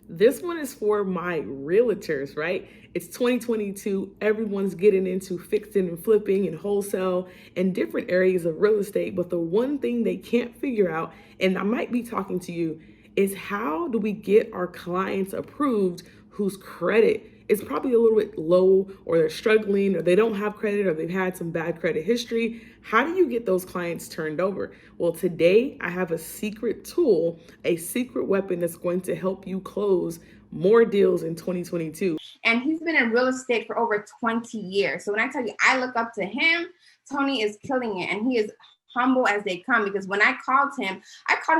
This one is for my realtors, right? It's 2022. Everyone's getting into fixing and flipping and wholesale and different areas of real estate. But the one thing they can't figure out, and I might be talking to you, is how do we get our clients approved whose credit is probably a little bit low, or they're struggling, or they don't have credit, or they've had some bad credit history? How do you get those clients turned over? Well, today I have a secret tool, a secret weapon that's going to help you close more deals in 2022. And he's been in real estate for over 20 years. So when I tell you I look up to him, Tony is killing it. And he is humble as they come, because when I called him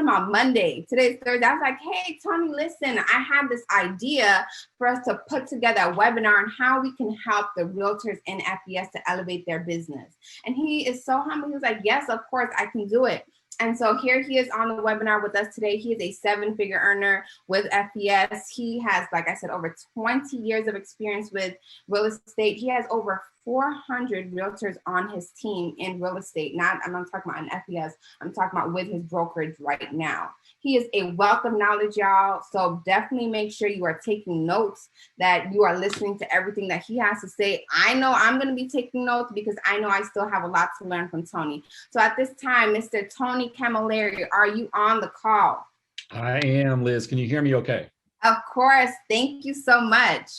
on Monday. Today's Thursday. I was like, hey, Tony, listen, I have this idea for us to put together a webinar on how we can help the realtors in FES to elevate their business. And he is so humble. He was like, yes, of course, I can do it. And so here he is on the webinar with us today. He is a 7-figure earner with FES. He has, like I said, over 20 years of experience with real estate. He has over 400 realtors on his team in real estate. I'm not talking about an FES. I'm talking about with his brokerage right now. He is a wealth of knowledge, y'all. So definitely make sure you are taking notes, that you are listening to everything that he has to say. I know I'm going to be taking notes because I know I still have a lot to learn from Tony. So at this time, Mr. Tony Camilleri, are you on the call? I am, Liz. Can you hear me okay? Of course. Thank you so much.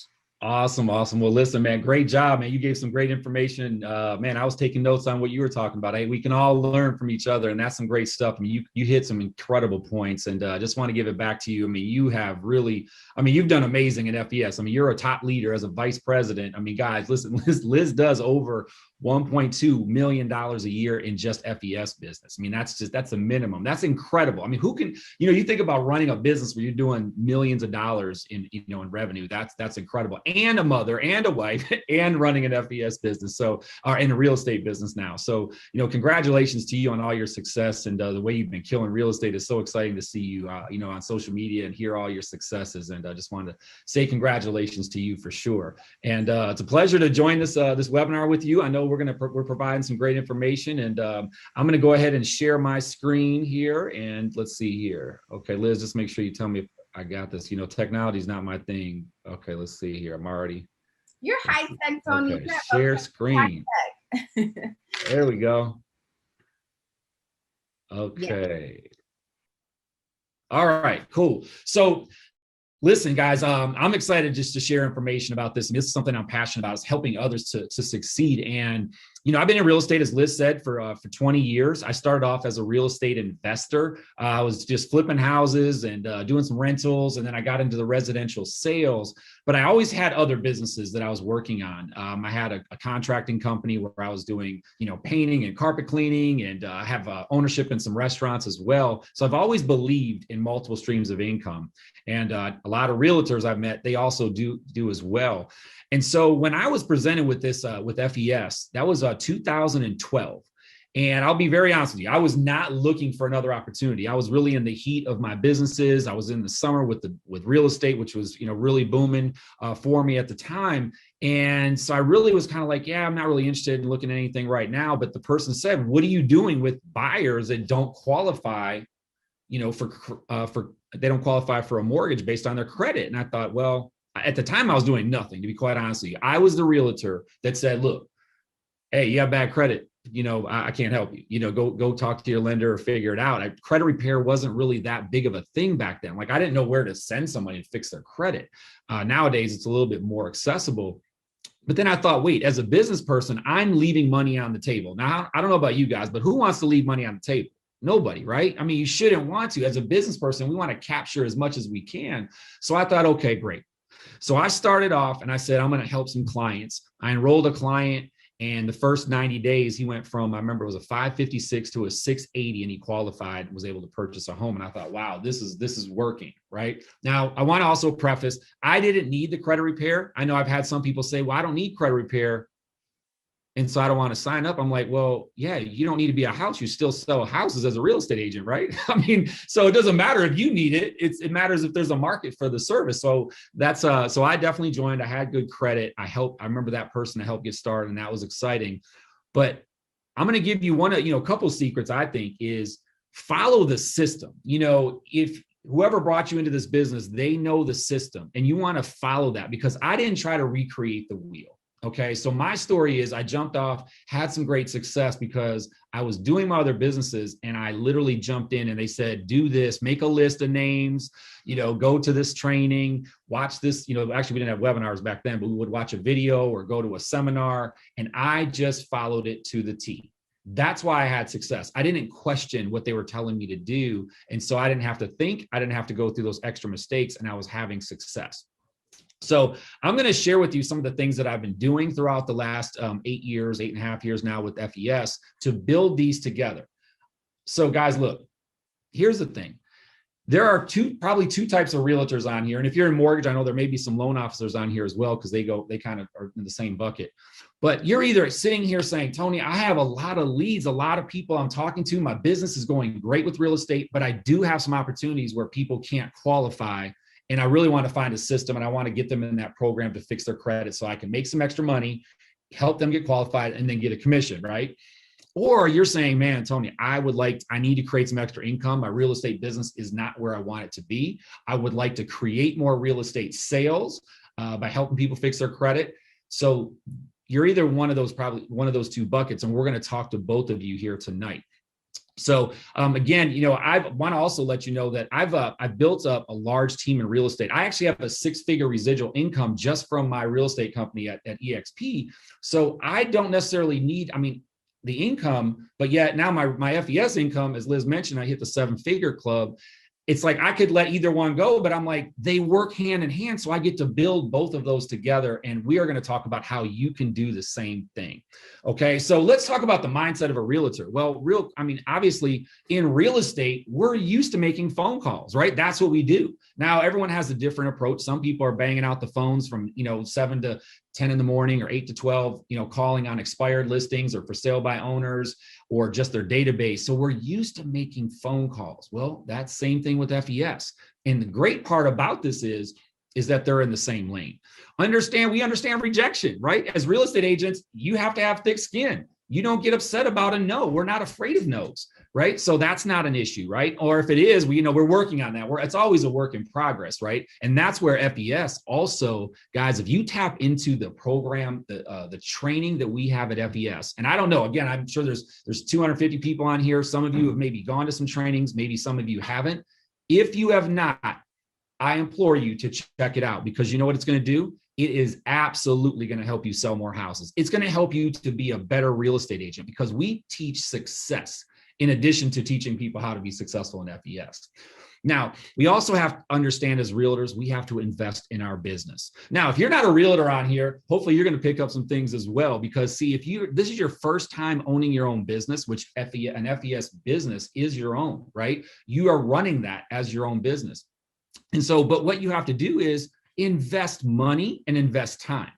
Awesome. Well, listen, man, great job, man. You gave some great information. Man, I was taking notes on what you were talking about. Hey, we can all learn from each other, and that's some great stuff. I mean, you hit some incredible points, and I just want to give it back to you. I mean, you've done amazing at FES. I mean, you're a top leader as a vice president. I mean, guys, listen, Liz does over $1.2 million a year in just FES business. I mean, that's a minimum. That's incredible. I mean, who can, you think about running a business where you're doing millions of dollars in revenue. That's incredible. And a mother and a wife and running an FES business. So, in a real estate business now. So, congratulations to you on all your success, and the way you've been killing real estate is so exciting to see you, on social media and hear all your successes. And I just wanted to say congratulations to you for sure. And it's a pleasure to join this webinar with you. I know we're providing some great information, and I'm going to go ahead and share my screen here, and let's see here. Okay, Liz, just make sure you tell me if I got this. Technology is not my thing. Okay, let's see here. You're high tech, Tony. Okay, share screen. There we go. Okay. Yeah. All right, cool. So listen, guys, I'm excited just to share information about this. And this is something I'm passionate about, is helping others to succeed. And, I've been in real estate, as Liz said, for 20 years. I started off as a real estate investor. I was just flipping houses and doing some rentals. And then I got into the residential sales. But I always had other businesses that I was working on. I had a contracting company where I was doing, painting and carpet cleaning, and I have ownership in some restaurants as well. So I've always believed in multiple streams of income. And a lot of realtors I've met, they also do as well. And so when I was presented with this, with FES, that was 2012. And I'll be very honest with you, I was not looking for another opportunity. I was really in the heat of my businesses. I was in the summer with real estate, which was, really booming for me at the time. And so I really was kind of like, yeah, I'm not really interested in looking at anything right now. But the person said, what are you doing with buyers that don't qualify, they don't qualify for a mortgage based on their credit? And I thought, well, at the time I was doing nothing, to be quite honest with you. I was the realtor that said, look, hey, you have bad credit. I can't help you. Go talk to your lender or figure it out. Credit repair wasn't really that big of a thing back then. Like, I didn't know where to send somebody to fix their credit. Nowadays, it's a little bit more accessible. But then I thought, wait, as a business person, I'm leaving money on the table. Now, I don't know about you guys, but who wants to leave money on the table? Nobody, right? I mean, you shouldn't want to. As a business person, we want to capture as much as we can. So I thought, okay, great. So I started off and I said, I'm going to help some clients. I enrolled a client, and the first 90 days, he went from, I remember it was a 556 to a 680, and he qualified and was able to purchase a home. And I thought, wow, this is working, right? Now, I want to also preface, I didn't need the credit repair. I know I've had some people say, well, I don't need credit repair, and so I don't want to sign up. I'm like, well, yeah, you don't need to be a house. You still sell houses as a real estate agent, right? I mean, so it doesn't matter if you need it. It matters if there's a market for the service. So that's so I definitely joined. I had good credit. I remember that person to help get started, and that was exciting. But I'm going to give you a couple secrets. I think is follow the system. If whoever brought you into this business, they know the system, and you want to follow that, because I didn't try to recreate the wheel. Okay. So my story is I jumped off, had some great success because I was doing my other businesses, and I literally jumped in and they said, do this, make a list of names, go to this training, watch this, actually we didn't have webinars back then, but we would watch a video or go to a seminar, and I just followed it to the T. That's why I had success. I didn't question what they were telling me to do. And so I didn't have to think, I didn't have to go through those extra mistakes, and I was having success. So I'm going to share with you some of the things that I've been doing throughout the last 8.5 years now with FES to build these together. So guys, look, here's the thing. There are probably two types of realtors on here. And if you're in mortgage, I know there may be some loan officers on here as well, because they kind of are in the same bucket. But you're either sitting here saying, Tony, I have a lot of leads, a lot of people I'm talking to. My business is going great with real estate, but I do have some opportunities where people can't qualify. And I really want to find a system, and I want to get them in that program to fix their credit so I can make some extra money, help them get qualified, and then get a commission, right? Or you're saying, man, Tony, I need to create some extra income. My real estate business is not where I want it to be. I would like to create more real estate sales by helping people fix their credit. So you're either probably one of those two buckets, and we're going to talk to both of you here tonight. So again, I want to also let you know that I've built up a large team in real estate. I actually have a 6-figure residual income just from my real estate company at EXP. So I don't necessarily need, the income, but yet now my FES income, as Liz mentioned, I hit the 7-figure club. It's like I could let either one go, but I'm like, they work hand in hand. So I get to build both of those together. And we are going to talk about how you can do the same thing. Okay. So let's talk about the mindset of a realtor. Well, obviously in real estate, we're used to making phone calls, right? That's what we do. Now, everyone has a different approach. Some people are banging out the phones from, 7 to 10 in the morning or 8 to 12, calling on expired listings or for sale by owners or just their database. So we're used to making phone calls. Well, that's same thing with FES. And the great part about this is that they're in the same lane. We understand rejection, right? As real estate agents, you have to have thick skin. You don't get upset about a no. We're not afraid of no's, right? So that's not an issue, right? Or if it is, we're working on that. It's always a work in progress, right? And that's where FES also, guys, if you tap into the program, the training that we have at FES, and I don't know, again, I'm sure there's 250 people on here. Some of you have maybe gone to some trainings, maybe some of you haven't. If you have not, I implore you to check it out, because you know what it's going to do? It is absolutely going to help you sell more houses. It's going to help you to be a better real estate agent, because we teach success in addition to teaching people how to be successful in FES. Now, we also have to understand as realtors, we have to invest in our business. Now, if you're not a realtor on here, hopefully you're going to pick up some things as well, because see, this is your first time owning your own business, which an FES business is your own, right? You are running that as your own business. And so, but what you have to do is invest money and invest time.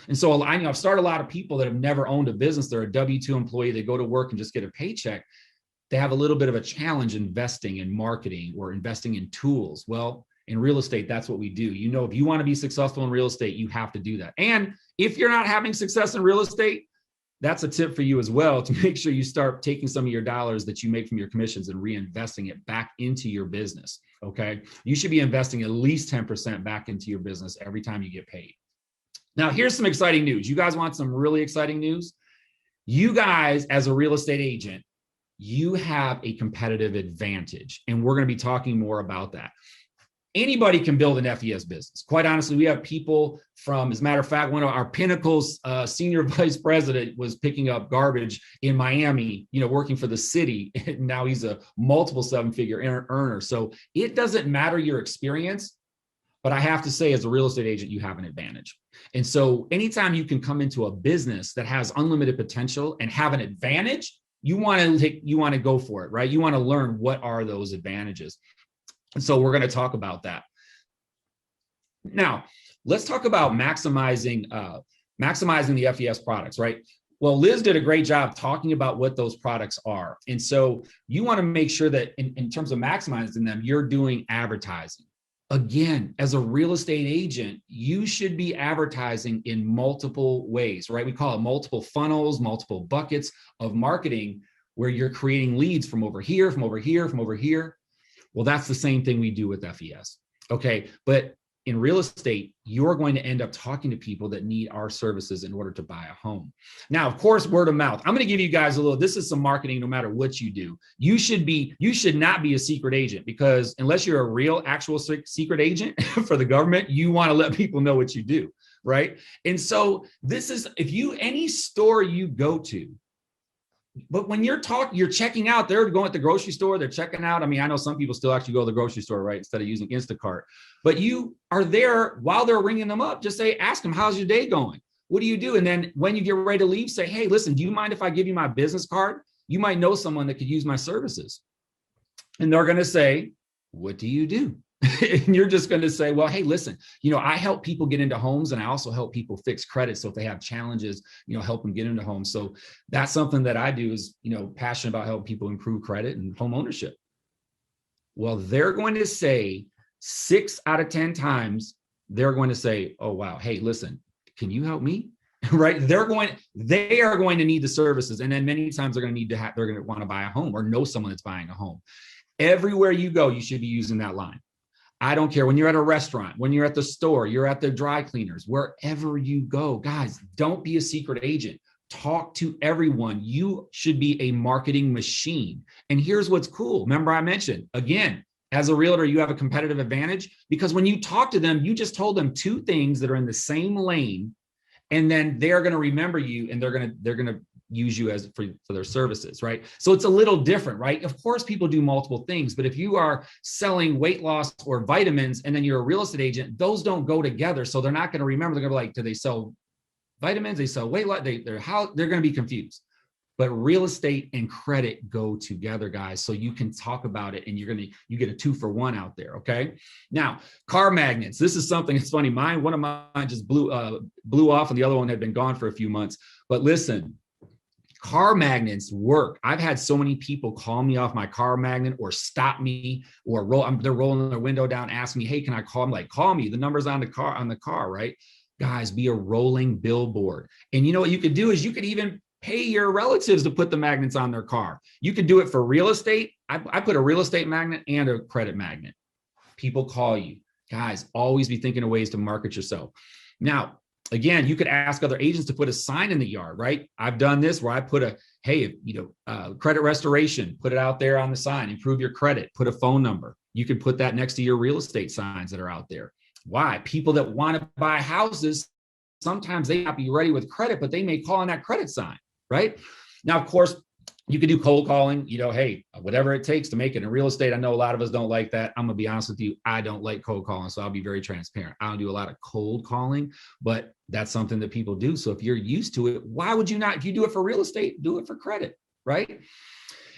And so I've started a lot of people that have never owned a business. They're a W-2 employee. They go to work and just get a paycheck. They have a little bit of a challenge investing in marketing or investing in tools. Well, in real estate, that's what we do. If you want to be successful in real estate, you have to do that. And if you're not having success in real estate, that's a tip for you as well, to make sure you start taking some of your dollars that you make from your commissions and reinvesting it back into your business. Okay. You should be investing at least 10% back into your business every time you get paid. Now, here's some exciting news. You guys want some really exciting news? You guys, as a real estate agent, you have a competitive advantage. And we're going to be talking more about that. Anybody can build an FES business. Quite honestly, we have people from, as a matter of fact, one of our Pinnacle's senior vice president was picking up garbage in Miami, working for the city. And now he's a multiple 7-figure earner. So it doesn't matter your experience, but I have to say, as a real estate agent, you have an advantage. And so anytime you can come into a business that has unlimited potential and have an advantage, you want to go for it, right? You want to learn what are those advantages. And so we're going to talk about that. Now, let's talk about maximizing the FES products, right? Well, Liz did a great job talking about what those products are. And so you want to make sure that in terms of maximizing them, you're doing advertising. Again, as a real estate agent, you should be advertising in multiple ways, right? We call it multiple funnels, multiple buckets of marketing, where you're creating leads from over here, from over here, from over here. Well, that's the same thing we do with FES. Okay. But in real estate, you're going to end up talking to people that need our services in order to buy a home. Now, of course, word of mouth. I'm going to give you guys this is some marketing no matter what you do. You should not be a secret agent, because unless you're a real actual secret agent for the government, you want to let people know what you do, right? And so this is, any store you go to, but when you're checking out, they're going at the grocery store, they're checking out. I mean, I know some people still actually go to the grocery store, right? Instead of using Instacart, but you are there while they're ringing them up. Just ask them, how's your day going? What do you do? And then when you get ready to leave, say, hey, listen, do you mind if I give you my business card? You might know someone that could use my services. And they're going to say, what do you do? And you're just going to say, well, hey, listen, I help people get into homes, and I also help people fix credit. So if they have challenges, help them get into homes. So that's something that I do, is, passionate about helping people improve credit and home ownership. Well, they're going to say 6 out of 10 times, they're going to say, oh, wow, hey, listen, can you help me? Right? They are going to need the services. And then many times they're going to want to buy a home or know someone that's buying a home. Everywhere you go, you should be using that line. I don't care when you're at a restaurant, when you're at the store, you're at the dry cleaners, wherever you go, guys, don't be a secret agent. Talk to everyone. You should be a marketing machine. And here's what's cool. Remember, I mentioned, again, as a realtor, you have a competitive advantage, because when you talk to them, you just told them 2 things that are in the same lane, and then they're going to remember you, and they're going to use you for their services, right? So it's a little different, right? Of course, people do multiple things, but if you are selling weight loss or vitamins and then you're a real estate agent, those don't go together. So they're not going to remember. They're going to be like, do they sell vitamins? They sell weight loss? They're going to be confused. But real estate and credit go together, guys. So you can talk about it, and you get a 2-for-1 out there. Okay. Now, car magnets. This is something that's funny. One of mine just blew off, and the other one had been gone for a few months. But listen, car magnets work. I've had so many people call me off my car magnet, or stop me, or they're rolling their window down, asking me, hey, can I call? I'm like, call me. The number's on the car, right? Guys, be a rolling billboard. And you know what you could do is you could even pay your relatives to put the magnets on their car. You could do it for real estate. I put a real estate magnet and a credit magnet. People call you. Guys, always be thinking of ways to market yourself. Now, again, you could ask other agents to put a sign in the yard, right? I've done this where I put credit restoration, put it out there on the sign, improve your credit, put a phone number. You could put that next to your real estate signs that are out there. Why? People that want to buy houses, sometimes they may not be ready with credit, but they may call on that credit sign, right? Now, of course, you could do cold calling, hey, whatever it takes to make it in real estate. I know a lot of us don't like that. I'm going to be honest with you. I don't like cold calling. So I'll be very transparent. I don't do a lot of cold calling, but that's something that people do. So if you're used to it, why would you not? If you do it for real estate, do it for credit, right?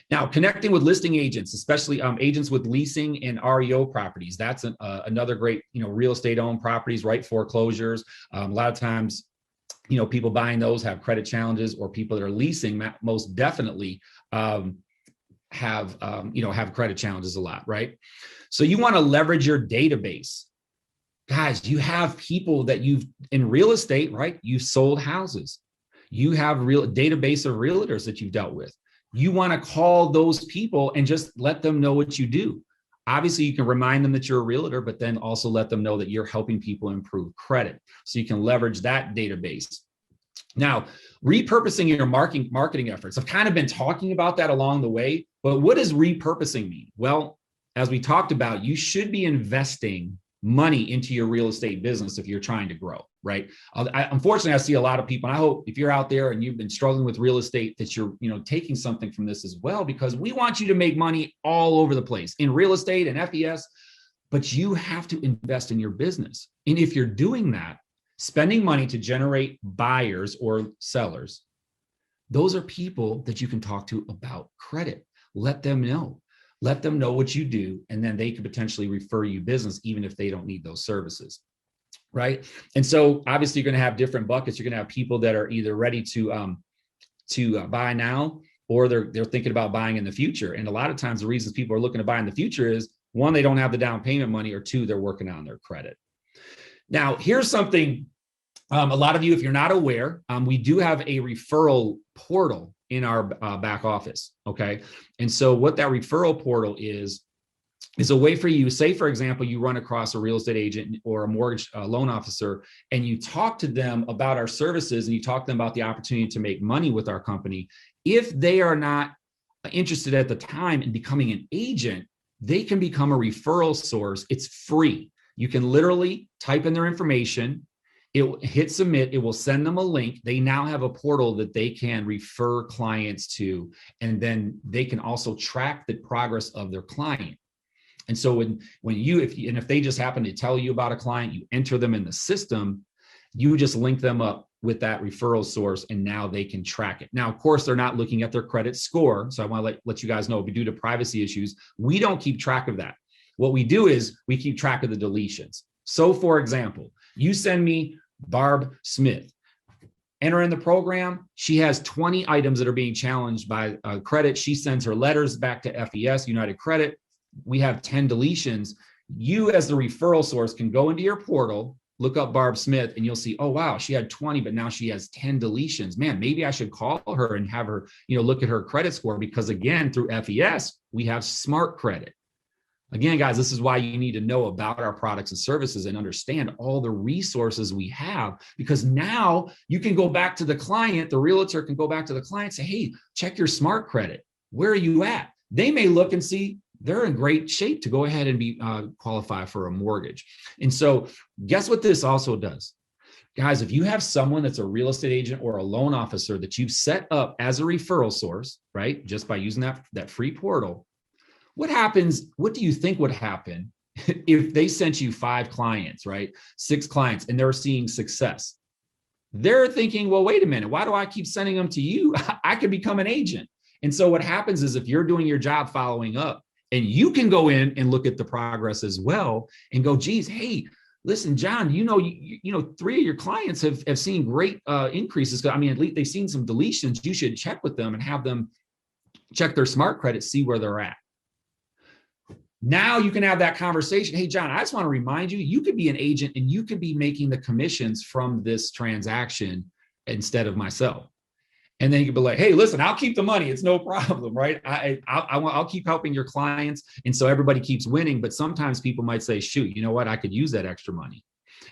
Now, connecting with listing agents, especially agents with leasing and REO properties. That's another great, real estate owned properties, right? Foreclosures. A lot of times, people buying those have credit challenges, or people that are leasing most definitely have credit challenges a lot, right? So you want to leverage your database. Guys, you have people that in real estate, right? You've sold houses. You have real database of realtors that you've dealt with. You want to call those people and just let them know what you do. Obviously, you can remind them that you're a realtor, but then also let them know that you're helping people improve credit. So you can leverage that database. Now, repurposing your marketing efforts. I've kind of been talking about that along the way, but what does repurposing mean? Well, as we talked about, you should be investing money into your real estate business if you're trying to grow, right? Unfortunately, I see a lot of people, and I hope if you're out there and you've been struggling with real estate, that you're taking something from this as well, because we want you to make money all over the place in real estate and FES, but you have to invest in your business. And if you're doing that, spending money to generate buyers or sellers, those are people that you can talk to about credit. Let them know what you do, and then they could potentially refer you business even if they don't need those services, right? And so obviously you're going to have different buckets. You're going to have people that are either ready to buy now, or they're thinking about buying in the future. And a lot of times the reasons people are looking to buy in the future is, 1, they don't have the down payment money, or 2, they're working on their credit. Now, here's something, a lot of you, if you're not aware, we do have a referral portal in our back office. Okay. And so what that referral portal is, is a way for you, say, for example, you run across a real estate agent or a mortgage loan officer, and you talk to them about our services and you talk to them about the opportunity to make money with our company. If they are not interested at the time in becoming an agent, they can become a referral source. It's free. You can literally type in their information. It will hit submit. It will send them a link. They now have a portal that they can refer clients to, and then they can also track the progress of their client. And so if they just happen to tell you about a client, you enter them in the system, you just link them up with that referral source, and now they can track it. Now, of course, they're not looking at their credit score. So I want to let you guys know, due to privacy issues, we don't keep track of that. What we do is we keep track of the deletions. So for example, you send me Barb Smith, enter in the program. She has 20 items that are being challenged by credit. She sends her letters back to FES, United Credit. We have 10 deletions. You as the referral source can go into your portal, look up Barb Smith, and you'll see, oh, wow, she had 20, but now she has 10 deletions. Man, maybe I should call her and have her, look at her credit score, because again, through FES, we have smart credit. Again, guys, this is why you need to know about our products and services and understand all the resources we have, because now you can go back to the client, the realtor can go back to the client and say, hey, check your smart credit. Where are you at? They may look and see they're in great shape to go ahead and be qualify for a mortgage. And so guess what this also does? Guys, if you have someone that's a real estate agent or a loan officer that you've set up as a referral source, right, just by using that free portal, what happens? What do you think would happen if they sent you 5 clients, right, 6 clients, and they're seeing success? They're thinking, well, wait a minute, why do I keep sending them to you? I could become an agent. And so what happens is, if you're doing your job following up, and you can go in and look at the progress as well and go, geez, hey, listen, John, 3 of your clients have seen great increases. I mean, at least they've seen some deletions. You should check with them and have them check their smart credit, see where they're at. Now you can have that conversation. Hey, John, I just want to remind you, you could be an agent and you could be making the commissions from this transaction instead of myself. And then you could be like, hey, listen, I'll keep the money. It's no problem, right? I'll keep helping your clients. And so everybody keeps winning. But sometimes people might say, shoot, you know what? I could use that extra money.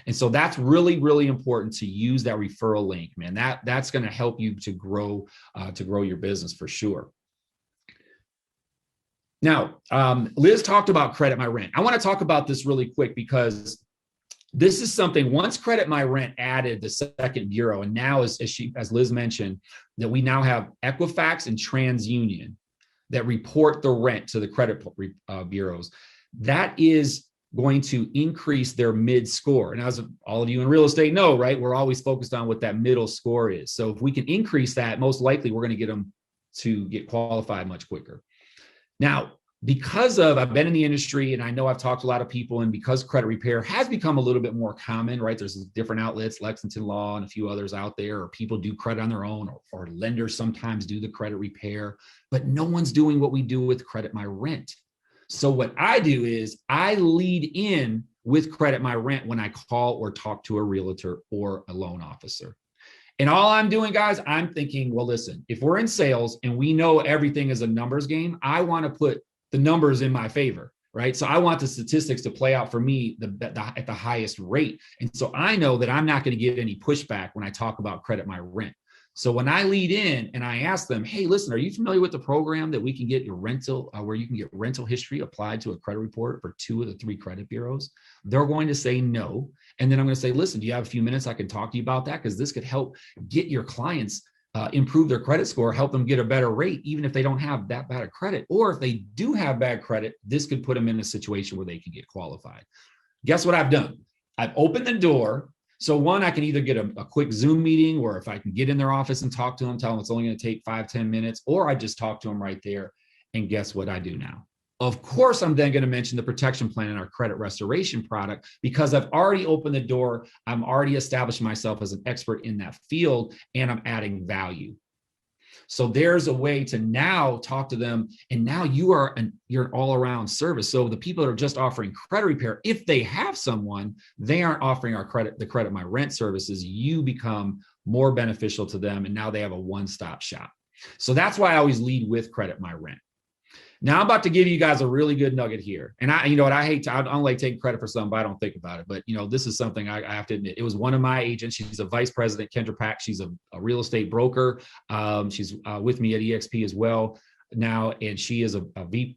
And so that's really, really important to use that referral link, man. That's going to help you to grow your business for sure. Now, Liz talked about Credit My Rent. I want to talk about this really quick, because this is something, once Credit My Rent added the second bureau, and now as Liz mentioned, that we now have Equifax and TransUnion that report the rent to the credit bureaus. That is going to increase their mid score. And as all of you in real estate know, right, we're always focused on what that middle score is. So if we can increase that, most likely we're going to get them to get qualified much quicker. Now, because I've been in the industry and I know I've talked to a lot of people, and because credit repair has become a little bit more common, right? There's different outlets, Lexington Law and a few others out there, or people do credit on their own, or lenders sometimes do the credit repair, but no one's doing what we do with Credit My Rent. So what I do is I lead in with Credit My Rent when I call or talk to a realtor or a loan officer. And all I'm doing, guys, I'm thinking, well, listen, if we're in sales and we know everything is a numbers game, I want to put the numbers in my favor, right? So I want the statistics to play out for me at the highest rate. And so I know that I'm not going to get any pushback when I talk about Credit My Rent. So when I lead in and I ask them, hey, listen, are you familiar with the program that we can get your rental, where you can get rental history applied to a credit report for 2 of the 3 credit bureaus? They're going to say no. And then I'm going to say, listen, do you have a few minutes I can talk to you about that? Because this could help get your clients improve their credit score, help them get a better rate, even if they don't have that bad of credit. Or if they do have bad credit, this could put them in a situation where they can get qualified. Guess what I've done? I've opened the door. So one, I can either get a quick Zoom meeting, or if I can get in their office and talk to them, tell them it's only going to take 5-10 minutes, or I just talk to them right there. And guess what I do now? Of course, I'm then going to mention the protection plan in our credit restoration product, because I've already opened the door. I'm already established myself as an expert in that field, and I'm adding value. So there's a way to now talk to them, and now you're an all-around service. So the people that are just offering credit repair, if they have someone, they aren't offering the Credit My Rent services. You become more beneficial to them, and now they have a one-stop shop. So that's why I always lead with Credit My Rent. Now I'm about to give you guys a really good nugget here. And I, you know what, I don't like taking credit for something, but I don't think about it. But, you know, this is something I have to admit. It was one of my agents. She's a vice president, Kendra Pack. She's a real estate broker. She's with me at EXP as well now. And she is a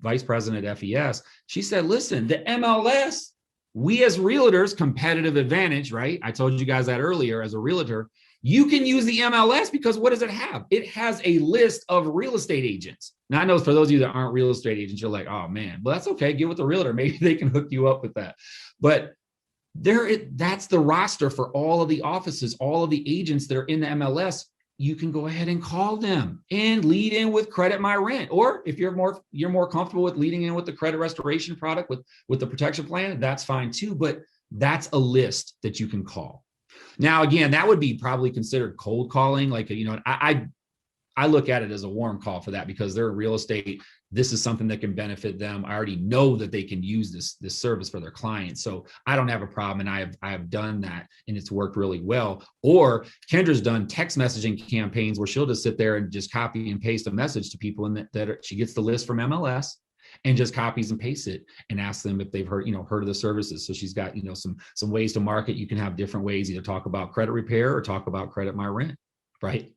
vice president at FES. She said, listen, the MLS, we as realtors, competitive advantage, right? I told you guys that earlier as a realtor. You can use the MLS because what does it have? It has a list of real estate agents. Now, I know for those of you that aren't real estate agents, you're like, oh man, well, that's okay. Get with the realtor. Maybe they can hook you up with that. But that's the roster for all of the offices, all of the agents that are in the MLS. You can go ahead and call them and lead in with Credit My Rent. Or if you're more comfortable with leading in with the credit restoration product with the protection plan, that's fine too. But that's a list that you can call. Now, again, that would be probably considered cold calling. Like, you know, I look at it as a warm call for that because they're in real estate. This is something that can benefit them. I already know that they can use this service for their clients. So I don't have a problem. And I have done that and it's worked really well. Or Kendra's done text messaging campaigns where she'll just sit there and just copy and paste a message to people and that she gets the list from MLS and just copies and pastes it and asks them if they've heard of the services. So she's got, you know, some ways to market. You can have different ways, either talk about credit repair or talk about Credit My Rent, right?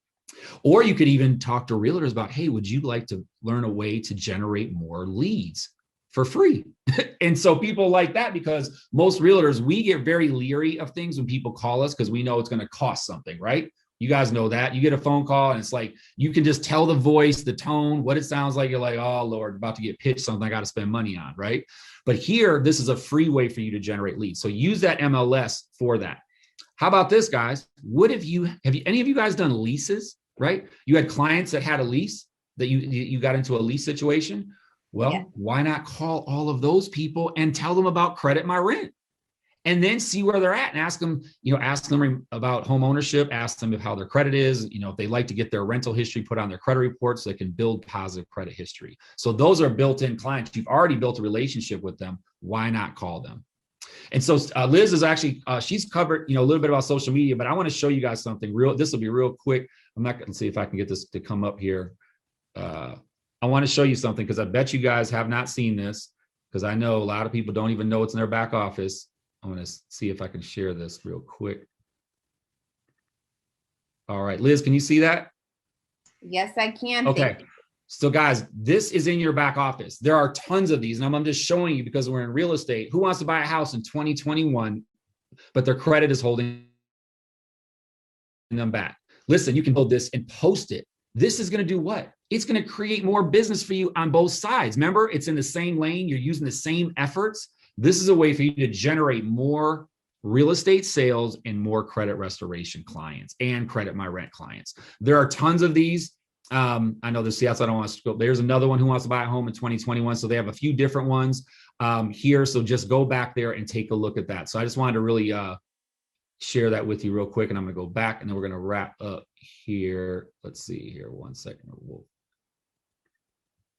Or you could even talk to realtors about, hey, would you like to learn a way to generate more leads for free? And so people like that, because most realtors, we get very leery of things when people call us because we know it's going to cost something, right? You guys know that. You get a phone call and it's like, you can just tell the voice, the tone, what it sounds like. You're like, oh, Lord, about to get pitched something I got to spend money on, right? But here, this is a free way for you to generate leads. So use that MLS for that. How about this, guys? What have any of you guys done leases, right? You had clients that had a lease that you got into a lease situation. Well, yeah. Why not call all of those people and tell them about Credit My Rent? And then see where they're at and ask them about home ownership, ask them how their credit is, if they like to get their rental history put on their credit report so they can build positive credit history. So those are built-in clients. You've already built a relationship with them. Why not call them? And so Liz is actually, she's covered, a little bit about social media, but I want to show you guys something real. This will be real quick. I'm not going to see if I can get this to come up here. I want to show you something because I bet you guys have not seen this, because I know a lot of people don't even know it's in their back office. I'm going to see if I can share this real quick. All right, Liz, can you see that? Yes, I can. Okay. So guys, this is in your back office. There are tons of these, and I'm just showing you because we're in real estate. Who wants to buy a house in 2021, but their credit is holding them back? Listen, you can build this and post it. This is going to do what? It's going to create more business for you on both sides. Remember, it's in the same lane. You're using the same efforts. This is a way for you to generate more real estate sales and more credit restoration clients and Credit My Rent clients. There are tons of these. I know there's, I don't want to go. There's another one who wants to buy a home in 2021. So they have a few different ones here. So just go back there and take a look at that. So I just wanted to really share that with you real quick. And I'm going to go back and then we're going to wrap up here. Let's see here. 1 second.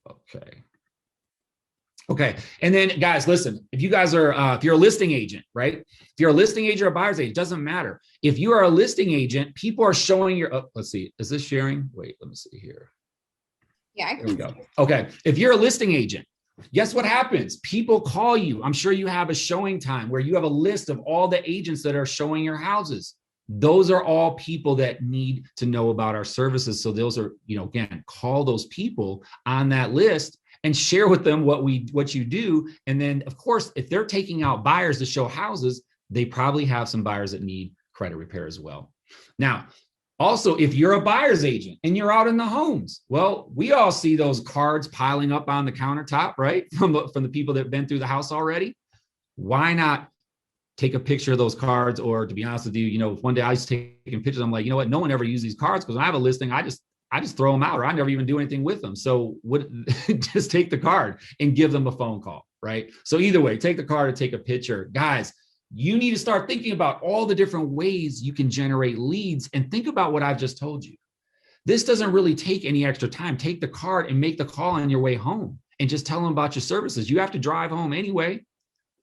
Okay. Okay. And then guys, listen, if you guys are, if you're a listing agent, right? If you're a listing agent or a buyer's agent, it doesn't matter. If you are a listing agent, people are showing your, let's see, is this sharing? Wait, let me see here. Yeah. There we go. Okay. If you're a listing agent, guess what happens? People call you. I'm sure you have a showing time where you have a list of all the agents that are showing your houses. Those are all people that need to know about our services. So those are, again, call those people on that list and share with them what you do. And then, of course, if they're taking out buyers to show houses, they probably have some buyers that need credit repair as well. Now, also, if you're a buyer's agent and you're out in the homes, well, we all see those cards piling up on the countertop, right? From the people that have been through the house already. Why not take a picture of those cards? Or to be honest with you, one day I was taking pictures. I'm like, you know what? No one ever uses these cards because when I have a listing, I just throw them out, or I never even do anything with them. So just take the card and give them a phone call, right? So either way, take the card or take a picture. Guys, you need to start thinking about all the different ways you can generate leads and think about what I've just told you. This doesn't really take any extra time. Take the card and make the call on your way home and just tell them about your services. You have to drive home anyway.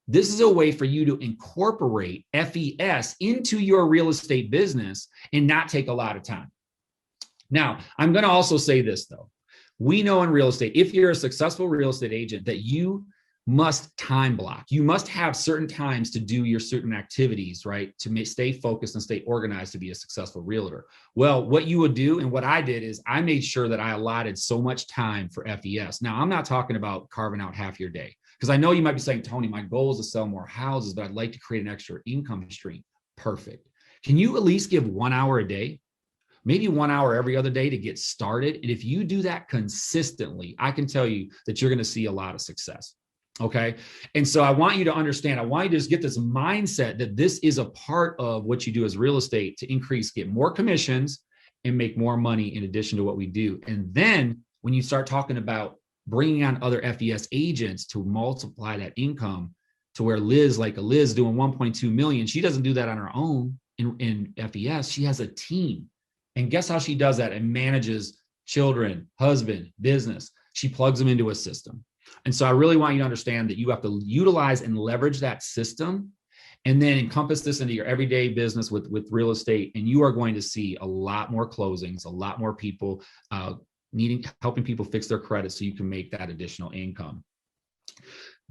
This is a way for you to incorporate FES into your real estate business and not take a lot of time. Now, I'm going to also say this, though. We know in real estate, if you're a successful real estate agent, that you must time block. You must have certain times to do your certain activities, right? To stay focused and stay organized to be a successful realtor. Well, what you would do and what I did is I made sure that I allotted so much time for FES. Now, I'm not talking about carving out half your day, because I know you might be saying, Tony, my goal is to sell more houses, but I'd like to create an extra income stream. Perfect. Can you at least give 1 hour a day? Maybe 1 hour every other day to get started. And if you do that consistently, I can tell you that you're going to see a lot of success. Okay. And so I want you to understand, I want you to just get this mindset that this is a part of what you do as real estate to increase, get more commissions and make more money in addition to what we do. And then when you start talking about bringing on other FES agents to multiply that income to where Liz doing 1.2 million, she doesn't do that on her own in FES. She has a team. And guess how she does that and manages children, husband, business. She plugs them into a system. And so I really want you to understand that you have to utilize and leverage that system and then encompass this into your everyday business with real estate. And you are going to see a lot more closings, a lot more people helping people fix their credit so you can make that additional income.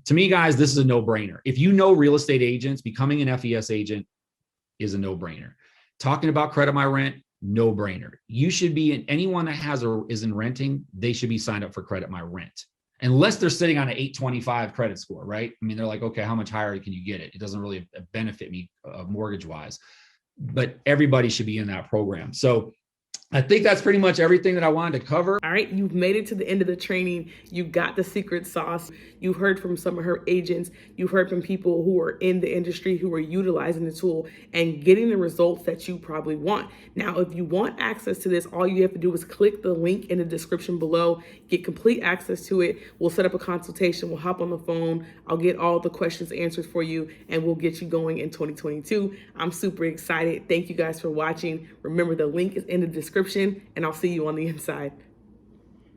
To me, guys, this is a no-brainer. If you know real estate agents, becoming an FES agent is a no-brainer. Talking about Credit My Rent, no-brainer. You should be in, anyone that has or is in renting, they should be signed up for Credit My Rent. Unless they're sitting on an 825 credit score, right? I mean, they're like, okay, how much higher can you get it? It doesn't really benefit me mortgage-wise, but everybody should be in that program. So I think that's pretty much everything that I wanted to cover. All right, you've made it to the end of the training. You got the secret sauce. You've heard from some of her agents. You've heard from people who are in the industry who are utilizing the tool and getting the results that you probably want. Now, if you want access to this, all you have to do is click the link in the description below, get complete access to it. We'll set up a consultation. We'll hop on the phone. I'll get all the questions answered for you, and we'll get you going in 2022. I'm super excited. Thank you guys for watching. Remember, the link is in the description, and I'll see you on the inside.